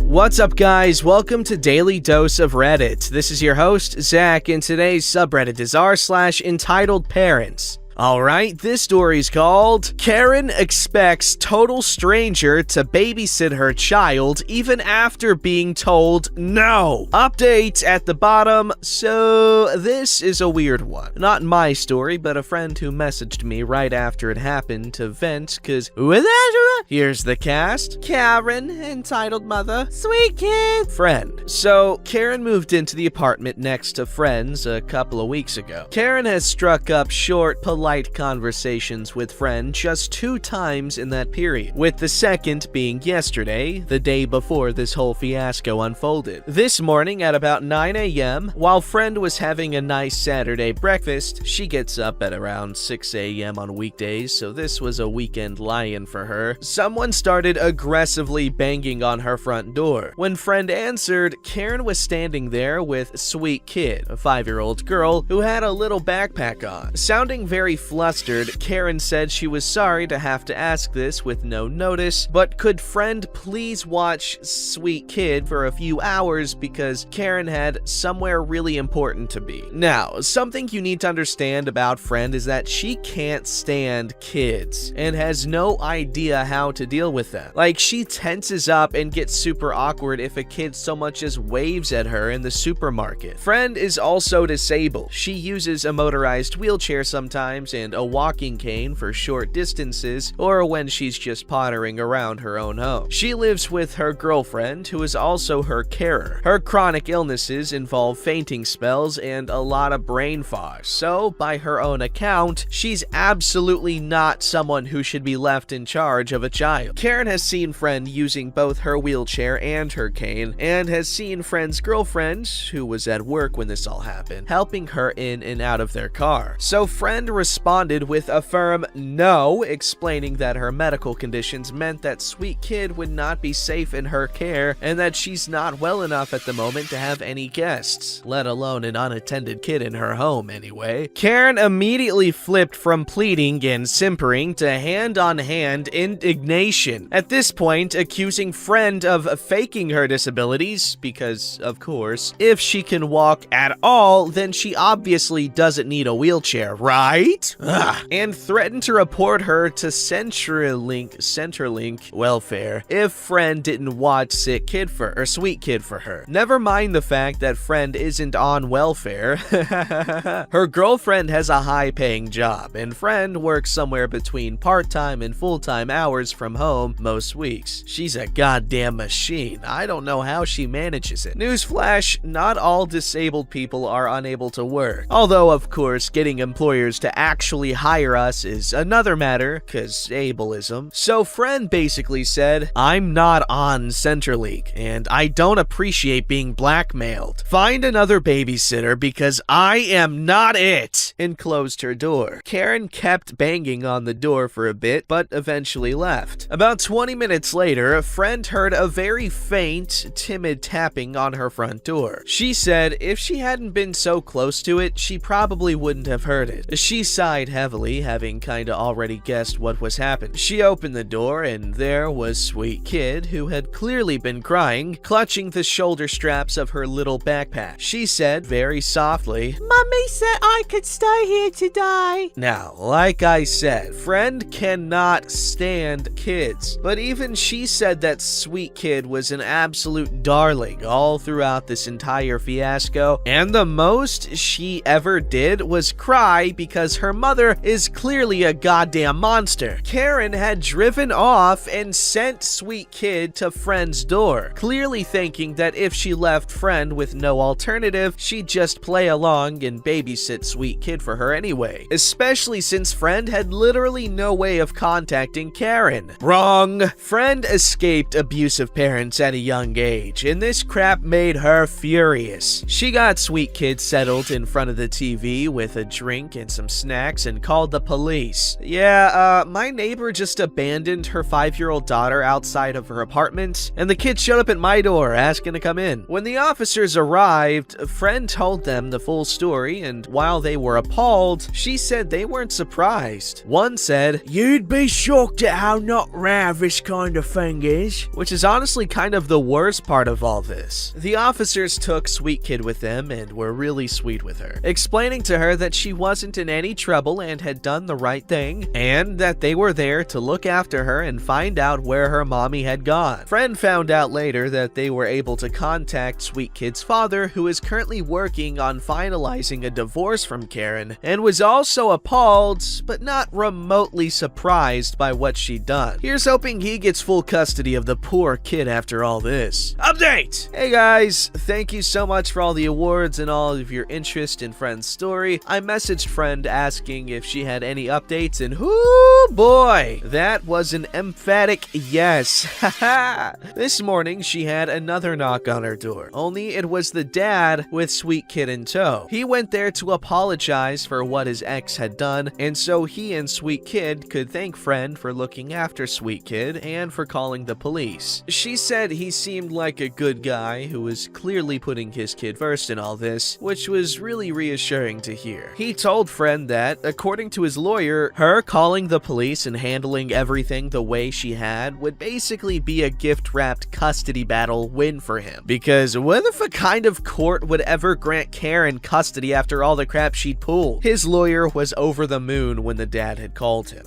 What's up, guys? Welcome to Daily Dose of Reddit. This is your host, Zach, and today's subreddit is r/EntitledParents. Alright, this story's called Karen Expects Total Stranger to Babysit Her Child Even After Being Told No. Update at the bottom. So, this is a weird one. Not my story, but a friend who messaged me right after it happened to vent, cause here's the cast. Karen, entitled mother, sweet kid, friend. So, Karen moved into the apartment next to friends a couple of weeks ago. Karen has struck up short, polite conversations with friend just 2 times in that period, with the second being yesterday, the day before this whole fiasco unfolded. This morning at about 9 a.m., while friend was having a nice Saturday breakfast, she gets up at around 6 a.m. on weekdays, so this was a weekend lie-in for her. Someone started aggressively banging on her front door. When friend answered, Karen was standing there with sweet kid, a 5-year-old girl who had a little backpack on. Sounding very flustered, Karen said she was sorry to have to ask this with no notice, but could friend please watch sweet kid for a few hours because Karen had somewhere really important to be. Now, something you need to understand about friend is that she can't stand kids and has no idea how to deal with them. Like, she tenses up and gets super awkward if a kid so much as waves at her in the supermarket. Friend is also disabled. She uses a motorized wheelchair sometimes and a walking cane for short distances or when she's just pottering around her own home. She lives with her girlfriend, who is also her carer. Her chronic illnesses involve fainting spells and a lot of brain fog, so by her own account, she's absolutely not someone who should be left in charge of a child. Karen has seen friend using both her wheelchair and her cane, and has seen friend's girlfriend, who was at work when this all happened, helping her in and out of their car. So friend responded with a firm no, explaining that her medical conditions meant that sweet kid would not be safe in her care and that she's not well enough at the moment to have any guests, let alone an unattended kid in her home anyway. Karen immediately flipped from pleading and simpering to hand-on-hand indignation, at this point accusing friend of faking her disabilities because, of course, if she can walk at all, then she obviously doesn't need a wheelchair, right? And threatened to report her to Centrelink welfare if friend didn't watch sweet kid for her. Never mind the fact that friend isn't on welfare. Her girlfriend has a high-paying job, and friend works somewhere between part-time and full-time hours from home most weeks. She's a goddamn machine. I don't know how she manages it. Newsflash, not all disabled people are unable to work. Although, of course, getting employers to actually hire us is another matter, cause ableism. So friend basically said, I'm not on Centrelink, and I don't appreciate being blackmailed. Find another babysitter because I am not it, and closed her door. Karen kept banging on the door for a bit, but eventually left. About 20 minutes later, a friend heard a very faint, timid tapping on her front door. She said if she hadn't been so close to it, she probably wouldn't have heard it. She sighed heavily, having kinda already guessed what was happening. She opened the door, and there was sweet kid, who had clearly been crying, clutching the shoulder straps of her little backpack. She said very softly, Mommy said I could stay here today. Now, like I said, friend cannot stand kids, but even she said that sweet kid was an absolute darling all throughout this entire fiasco, and the most she ever did was cry because her mother is clearly a goddamn monster. Karen had driven off and sent sweet kid to friend's door, clearly thinking that if she left friend with no alternative, she'd just play along and babysit sweet kid for her anyway, especially since friend had literally no way of contacting Karen. Wrong. Friend escaped abusive parents at a young age, and this crap made her furious. She got sweet kid settled in front of the TV with a drink and some snacks snacks and called the police. Yeah, my neighbor just abandoned her 5-year-old daughter outside of her apartment, and the kid showed up at my door asking to come in. When the officers arrived, a friend told them the full story, and while they were appalled, she said they weren't surprised. One said, "You'd be shocked at how not rare this kind of thing is," which is honestly kind of the worst part of all this. The officers took Sweet Kid with them and were really sweet with her, explaining to her that she wasn't in any trouble and had done the right thing, and that they were there to look after her and find out where her mommy had gone. Friend found out later that they were able to contact Sweet Kid's father, who is currently working on finalizing a divorce from Karen, and was also appalled, but not remotely surprised by what she'd done. Here's hoping he gets full custody of the poor kid after all this. Update! Hey guys, thank you so much for all the awards and all of your interest in Friend's story. I messaged Friend asking if she had any updates, and whoo boy, that was an emphatic yes. Haha. This morning she had another knock on her door, only it was the dad with Sweet Kid in tow. He went there to apologize for what his ex had done, and so he and Sweet Kid could thank Friend for looking after Sweet Kid and for calling the police. She said he seemed like a good guy who was clearly putting his kid first in all this, which was really reassuring to hear. He told Friend that, according to his lawyer, her calling the police and handling everything the way she had would basically be a gift-wrapped custody battle win for him. Because what if a kind of court would ever grant Karen custody after all the crap she'd pulled? His lawyer was over the moon when the dad had called him.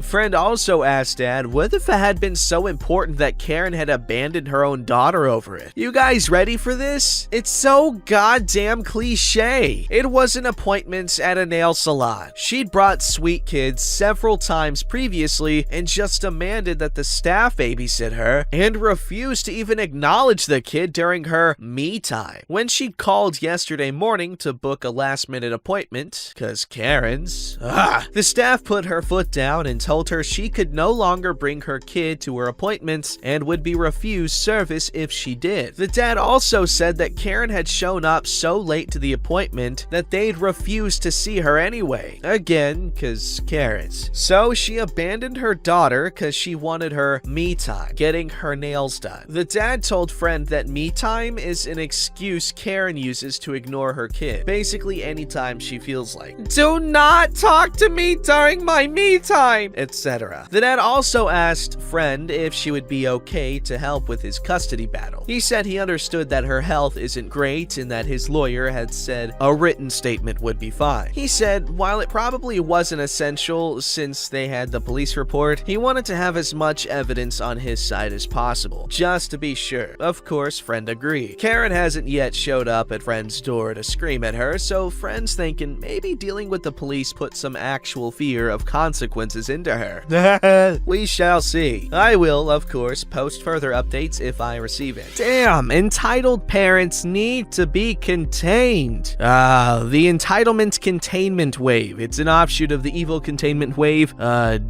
Friend also asked Dad, what if it had been so important that Karen had abandoned her own daughter over it? You guys ready for this? It's so goddamn cliche. It was an appointment at a nail salon. She'd brought Sweet Kid several times previously and just demanded that the staff babysit her and refused to even acknowledge the kid during her me time. When she called yesterday morning to book a last-minute appointment, cause Karen's, the staff put her foot down and told her she could no longer bring her kid to her appointments and would be refused service if she did. The dad also said that Karen had shown up so late to the appointment that they'd refused to see her anyway. Again, cause Karen's. So she abandoned her daughter cause she wanted her me time, getting her nails done. The dad told Friend that me time is an excuse Karen uses to ignore her kid, basically anytime she feels like, "Do not talk to me during my me time," etc. The dad also asked Friend if she would be okay to help with his custody battle. He said he understood that her health isn't great and that his lawyer had said a written statement would be fine. He said while it probably wasn't essential since they had the police report, he wanted to have as much evidence on his side as possible, just to be sure. Of course, Friend agreed. Karen hasn't yet showed up at Friend's door to scream at her, so Friend's thinking maybe dealing with the police put some actual fear of consequences into her. We shall see. I will, of course, post further updates if I receive it. Damn, entitled parents need to be contained. The entitlement containment wave. It's an offshoot of the evil containment wave,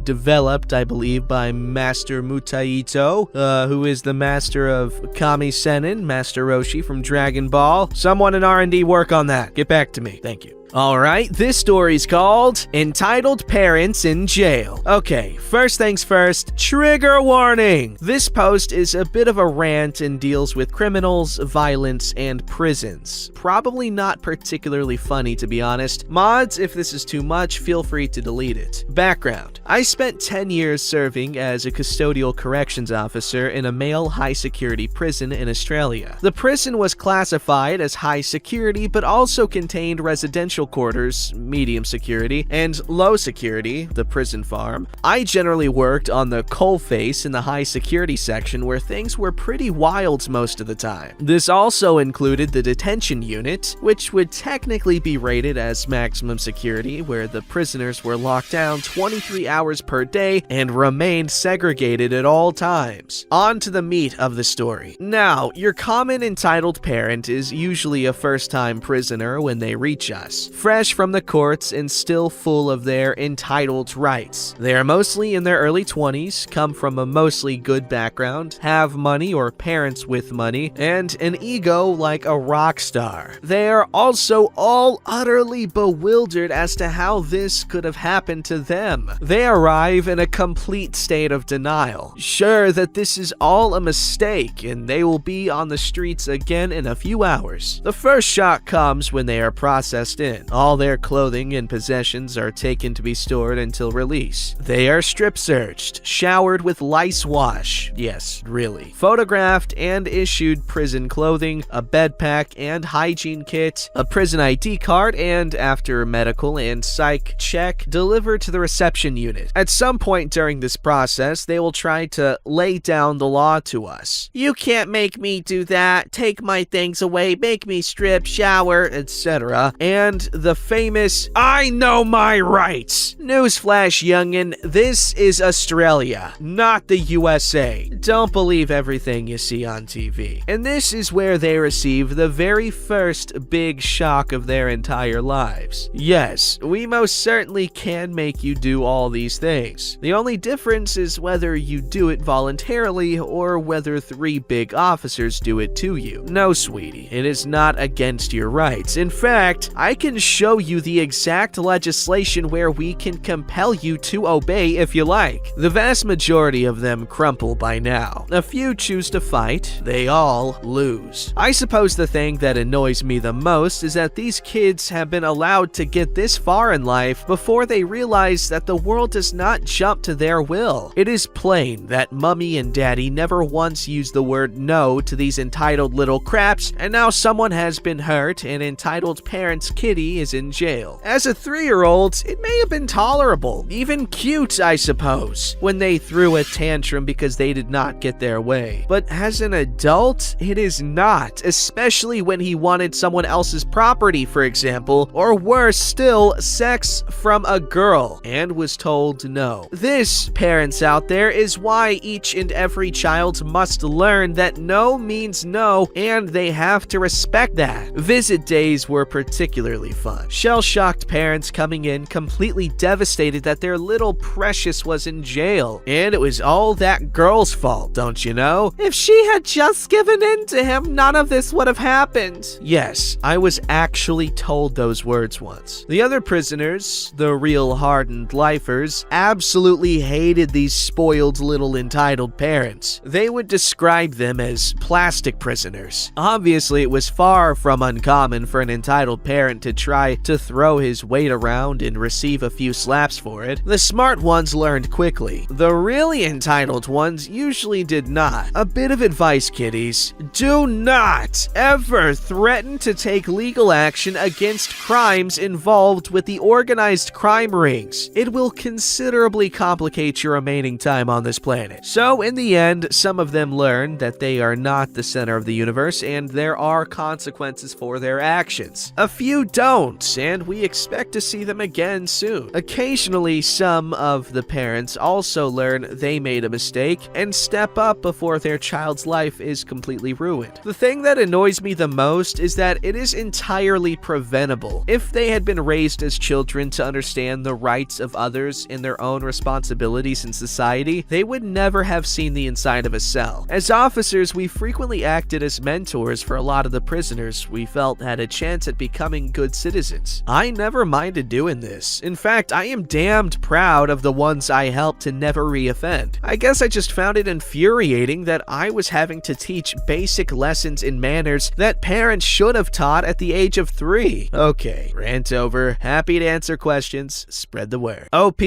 developed, I believe, by Master Mutaito, who is the master of Kami Sennin, Master Roshi from Dragon Ball. Someone in R&D work on that. Get back to me. Thank you. Alright, this story's called Entitled Parents in Jail. Okay, first things first, trigger warning! This post is a bit of a rant and deals with criminals, violence, and prisons. Probably not particularly funny, to be honest. Mods, if this is too much, feel free to delete it. Background. I spent 10 years serving as a custodial corrections officer in a male high-security prison in Australia. The prison was classified as high security, but also contained residential quarters, medium security, and low security, the prison farm. I generally worked on the coalface in the high security section where things were pretty wild most of the time. This also included the detention unit, which would technically be rated as maximum security, where the prisoners were locked down 23 hours per day and remained segregated at all times. On to the meat of the story. Now, your common entitled parent is usually a first-time prisoner when they reach us. fresh from the courts and still full of their entitled rights. They are mostly in their early 20s, come from a mostly good background, have money or parents with money, and an ego like a rock star. They are also all utterly bewildered as to how this could have happened to them. They arrive in a complete state of denial, sure that this is all a mistake and they will be on the streets again in a few hours. The first shock comes when they are processed in. All their clothing and possessions are taken to be stored until release. They are strip searched, showered with lice wash, yes, really, photographed and issued prison clothing, a bed pack and hygiene kit, a prison ID card, and after medical and psych check, delivered to the reception unit. At some point during this process, they will try to lay down the law to us. You can't make me do that, take my things away, make me strip, shower, etc. And the famous, I know my rights. Newsflash, youngin', this is Australia, not the USA. Don't believe everything you see on TV. And this is where they receive the very first big shock of their entire lives. Yes, we most certainly can make you do all these things. The only difference is whether you do it voluntarily or whether 3 big officers do it to you. No, sweetie, it is not against your rights. In fact, I can show you the exact legislation where we can compel you to obey if you like. The vast majority of them crumple by now. A few choose to fight, they all lose. I suppose the thing that annoys me the most is that these kids have been allowed to get this far in life before they realize that the world does not jump to their will. It is plain that Mummy and Daddy never once used the word no to these entitled little craps, and now someone has been hurt and entitled parents' kitty is in jail. As a 3-year-old, it may have been tolerable, even cute, I suppose, when they threw a tantrum because they did not get their way. But as an adult, it is not, especially when he wanted someone else's property, for example, or worse still, sex from a girl, and was told no. This, parents out there, is why each and every child must learn that no means no, and they have to respect that. Visit days were particularly fun. Shell-shocked parents coming in completely devastated that their little precious was in jail, and it was all that girl's fault, don't you know? If she had just given in to him, none of this would have happened. Yes, I was actually told those words once. The other prisoners, the real hardened lifers, absolutely hated these spoiled little entitled parents. They would describe them as plastic prisoners. Obviously, it was far from uncommon for an entitled parent to try to throw his weight around and receive a few slaps for it. The smart ones learned quickly. The really entitled ones usually did not. A bit of advice, kiddies. Do not ever threaten to take legal action against crimes involved with the organized crime rings. It will considerably complicate your remaining time on this planet. So in the end, some of them learn that they are not the center of the universe and there are consequences for their actions. A few don't, and we expect to see them again soon. Occasionally, some of the parents also learn they made a mistake and step up before their child's life is completely ruined. The thing that annoys me the most is that it is entirely preventable. If they had been raised as children to understand the rights of others and their own responsibilities in society, they would never have seen the inside of a cell. As officers, we frequently acted as mentors for a lot of the prisoners we felt had a chance at becoming good citizens. I never minded doing this. In fact, I am damned proud of the ones I helped to never re-offend. I guess I just found it infuriating that I was having to teach basic lessons in manners that parents should have taught at the age of 3. Okay, rant over. Happy to answer questions. Spread the word. OP,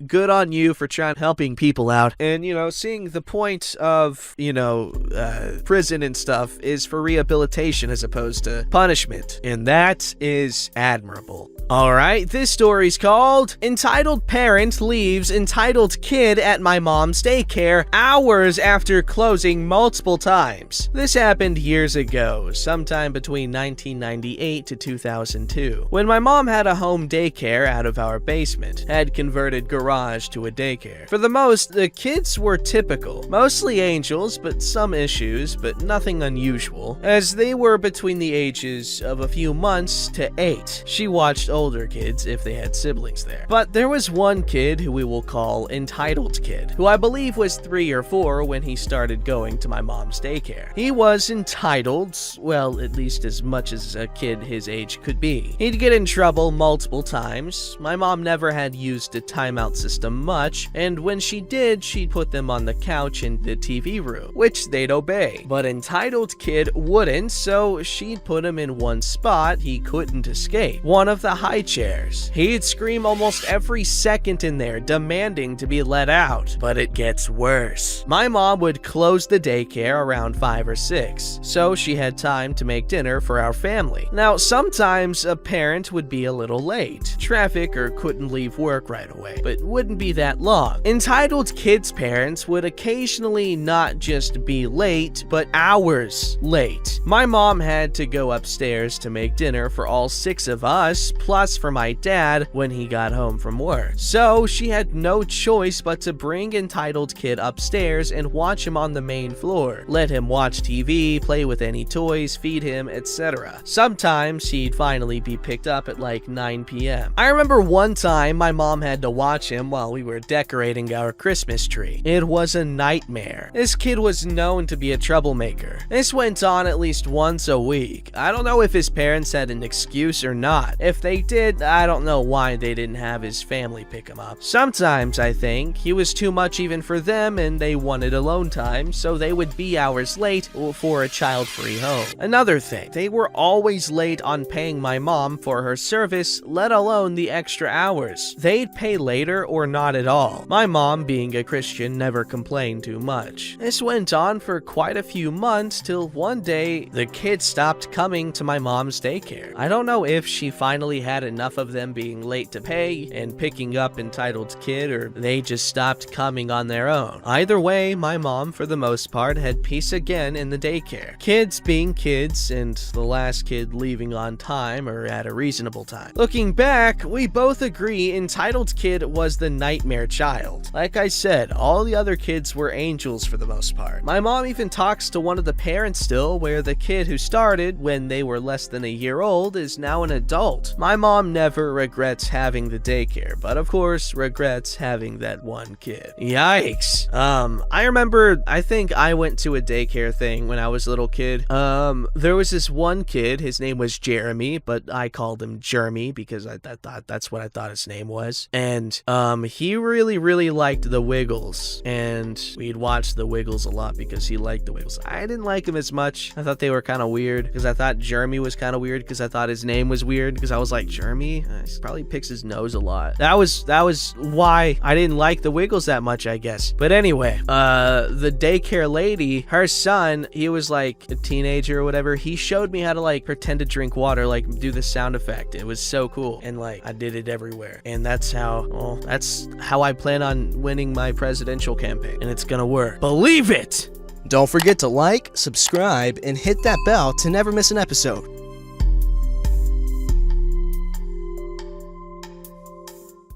good on you for trying helping people out. And, seeing the point of, prison and stuff is for rehabilitation as opposed to punishment. And that is admirable. Alright, this story's called Entitled Parent Leaves Entitled Kid at My Mom's Daycare Hours After Closing Multiple Times. This happened years ago, sometime between 1998 to 2002, when my mom had a home daycare out of our basement, had converted garage to a daycare. For the most, the kids were typical, mostly angels, but some issues, but nothing unusual, as they were between the ages of a few months to 8. 8. She watched older kids if they had siblings there. But there was one kid who we will call Entitled Kid, who I believe was 3 or 4 when he started going to my mom's daycare. He was entitled, well, at least as much as a kid his age could be. He'd get in trouble multiple times. My mom never had used a timeout system much, and when she did, she'd put them on the couch in the TV room, which they'd obey. But Entitled Kid wouldn't, so she'd put him in one spot he couldn't escape, one of the high chairs. He'd scream almost every second in there, demanding to be let out. But it gets worse. My mom would close the daycare around 5 or 6, so she had time to make dinner for our family. Now, sometimes a parent would be a little late, traffic, or couldn't leave work right away, but wouldn't be that long. Entitled Kid's parents would occasionally not just be late, but hours late. My mom had to go upstairs to make dinner for all 6 of us, plus for my dad when he got home from work. So she had no choice but to bring Entitled Kid upstairs and watch him on the main floor. Let him watch TV, play with any toys, feed him, etc. Sometimes he'd finally be picked up at like 9 p.m. I remember one time my mom had to watch him while we were decorating our Christmas tree. It was a nightmare. This kid was known to be a troublemaker. This went on at least once a week. I don't know if his parents had an excuse or not. If they did, I don't know why they didn't have his family pick him up. Sometimes, I think, he was too much even for them and they wanted alone time, so they would be hours late for a child-free home. Another thing, they were always late on paying my mom for her service, let alone the extra hours. They'd pay later or not at all. My mom, being a Christian, never complained too much. This went on for quite a few months till one day the kids stopped coming to my mom's daycare. I don't know if she finally had enough of them being late to pay and picking up Entitled Kid, or they just stopped coming on their own. Either way, my mom, for the most part, had peace again in the daycare. Kids being kids, and the last kid leaving on time or at a reasonable time. Looking back, we both agree Entitled Kid was the nightmare child. Like I said, all the other kids were angels for the most part. My mom even talks to one of the parents still, where the kid who started when they were less than a year old is now an adult. My mom never regrets having the daycare, but of course regrets having that one kid. Yikes. I remember, I think I went to a daycare thing when I was a little kid. There was this one kid, his name was Jeremy, but I called him Jeremy because I thought that's what I thought his name was. And he really liked the Wiggles, and we'd watch the Wiggles a lot because he liked the Wiggles. I didn't like them as much. I thought they were kind of weird because I thought Jeremy was kind of weird because I thought his name was weird because I was like, Jeremy? He probably picks his nose a lot. That was why I didn't like the Wiggles that much, I guess. But anyway, the daycare lady, her son, he was like a teenager or whatever. He showed me how to like pretend to drink water, like do the sound effect. It was so cool. And like I did it everywhere. And that's how I plan on winning my presidential campaign. And it's gonna work. Believe it! Don't forget to like, subscribe, and hit that bell to never miss an episode.